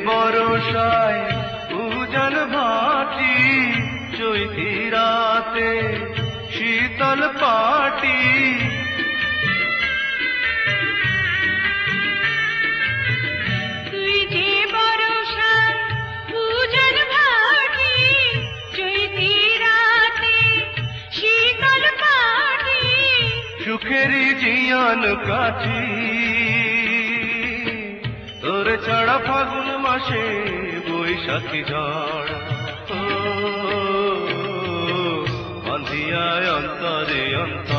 বরসায় উজান ভাটি, চৈতি রাতে শীতল পাটি। তুই যে বরসায় উজান ভাটি, চৈতি রাতে শীতল পাটি। সুখেরই জিয়ান কাঠি, তোর ছাড়া ফাগুন মাসে বৈশাখী ঝড়। বাঁধিয়ায় অন্তরে অন্তর